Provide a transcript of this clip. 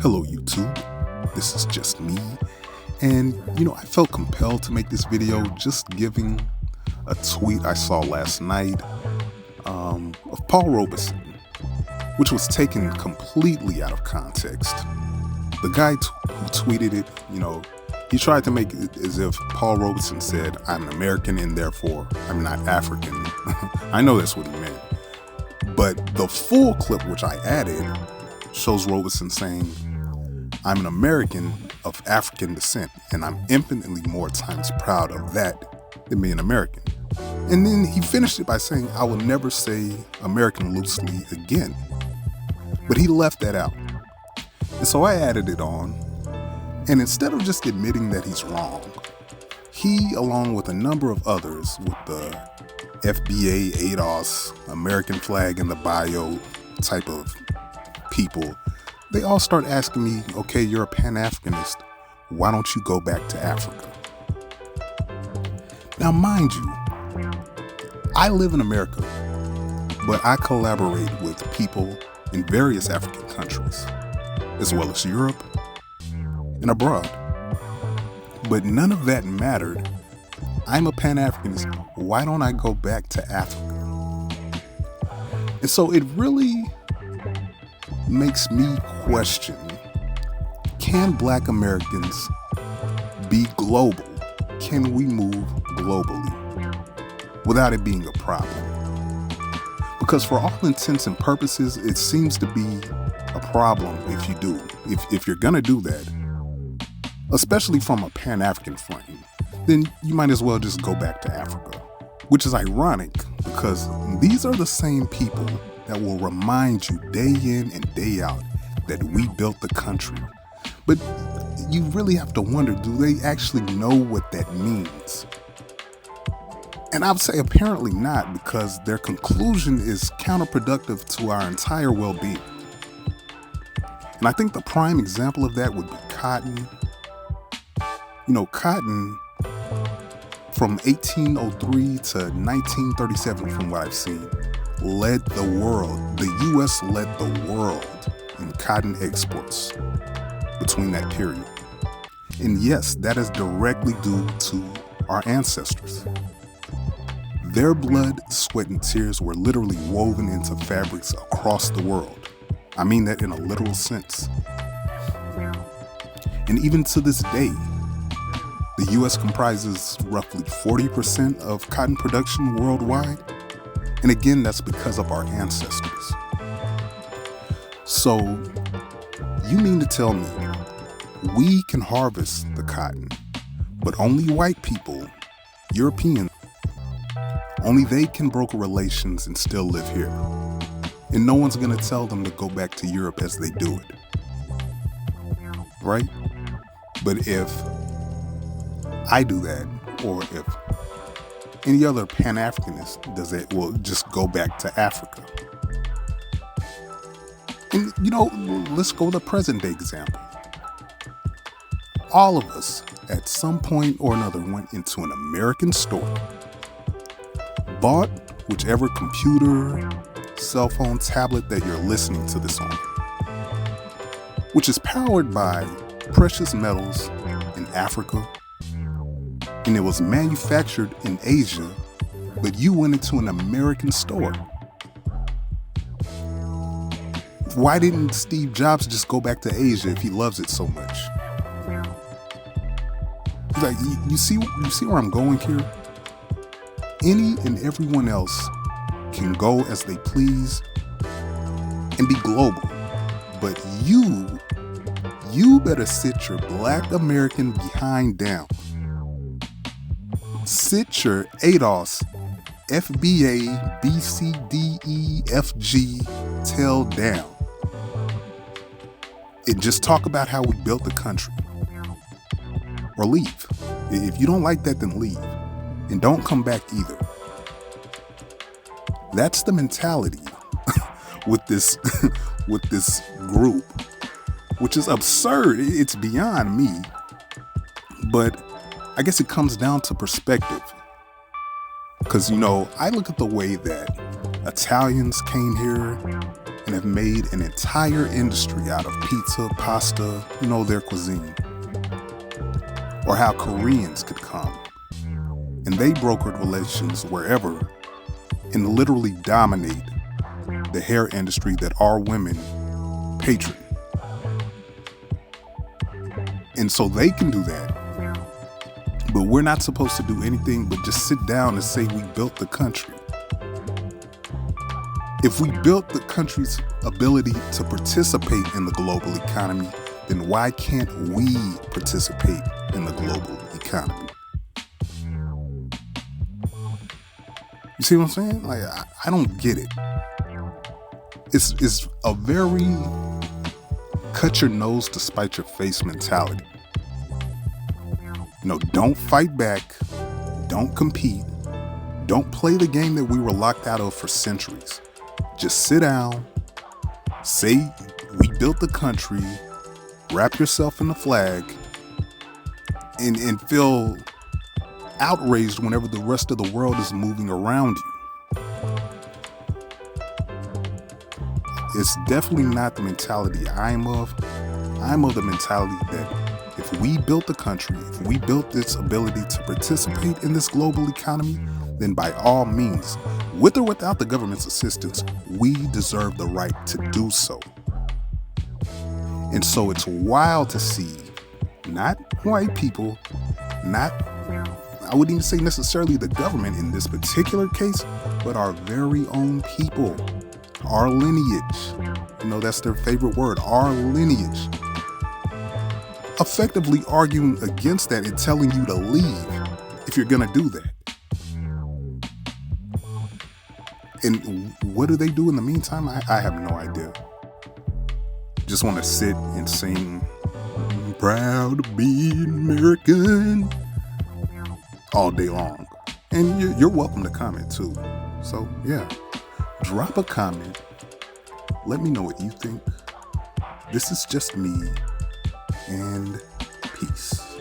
Hello YouTube, this is just me, and I felt compelled to make this video just giving a tweet I saw last night of Paul Robeson, which was taken completely out of context. The guy who tweeted it, he tried to make it as if Paul Robeson said, "I'm an American and therefore I'm not African." I know that's what he meant. But the full clip which I added shows Robeson saying, "I'm an American of African descent, and I'm infinitely more times proud of that than being American." And then he finished it by saying, "I will never say American loosely again." But he left that out. And so I added it on. And instead of just admitting that he's wrong, he, along with a number of others with the FBA, ADOS, American flag in the bio type of people, they all start asking me, "Okay, you're a Pan-Africanist. Why don't you go back to Africa?" Now, mind you, I live in America, but I collaborate with people in various African countries, as well as Europe and abroad. But none of that mattered. I'm a Pan-Africanist. Why don't I go back to Africa? And so it really makes me question, can Black Americans be global? Can we move globally without it being a problem? Because for all intents and purposes, it seems to be a problem if you do. If you're gonna do that, especially from a Pan-African frame, then you might as well just go back to Africa. Which is ironic, because these are the same people that will remind you day in and day out that we built the country. But you really have to wonder, do they actually know what that means? And I would say apparently not, because their conclusion is counterproductive to our entire well-being. And I think the prime example of that would be cotton. Cotton from 1803 to 1937, from what I've seen, led the world. The U.S. led the world in cotton exports between that period. And yes, that is directly due to our ancestors. Their blood, sweat, and tears were literally woven into fabrics across the world. I mean that in a literal sense. And even to this day, the U.S. comprises roughly 40% of cotton production worldwide. And again, that's because of our ancestors. So, you mean to tell me we can harvest the cotton, but only white people, Europeans, only they can broker relations and still live here. And no one's gonna tell them to go back to Europe as they do it. Right? But if I do that, or if any other Pan-Africanist does it, well, just go back to Africa. And let's go to the present day example. All of us, at some point or another, went into an American store, bought whichever computer, cell phone, tablet that you're listening to this on, which is powered by precious metals in Africa, and it was manufactured in Asia, but you went into an American store. Why didn't Steve Jobs just go back to Asia if he loves it so much? Like, you see where I'm going here? Any and everyone else can go as they please and be global, but you better sit your Black American behind down. Sit your ADOS, FBA, BCDEFG tail down. And just talk about how we built the country. Or leave. If you don't like that, then leave. And don't come back either. That's the mentality with this group, which is absurd. It's beyond me. But I guess it comes down to perspective. Because, I look at the way that Italians came here, and have made an entire industry out of pizza, pasta, their cuisine. Or how Koreans could come and they brokered relations wherever and literally dominate the hair industry that our women patron. And so they can do that. But we're not supposed to do anything but just sit down and say we built the country. If we built the country's ability to participate in the global economy, then why can't we participate in the global economy? You see what I'm saying? Like, I don't get it. It's a very cut your nose to spite your face mentality. Don't fight back. Don't compete. Don't play the game that we were locked out of for centuries. Just sit down, say we built the country, wrap yourself in the flag, and feel outraged whenever the rest of the world is moving around you. It's definitely not the mentality I'm of. I'm of the mentality that if we built the country, if we built this ability to participate in this global economy, then by all means, with or without the government's assistance, we deserve the right to do so. And so it's wild to see not white people, I wouldn't even say necessarily the government in this particular case, but our very own people, our lineage. That's their favorite word, our lineage. Effectively arguing against that and telling you to leave if you're gonna do that. And what do they do in the meantime? I have no idea. Just want to sit and sing "Proud to be American" all day long. And you're welcome to comment too. So yeah, drop a comment. Let me know what you think. This is just me, and peace.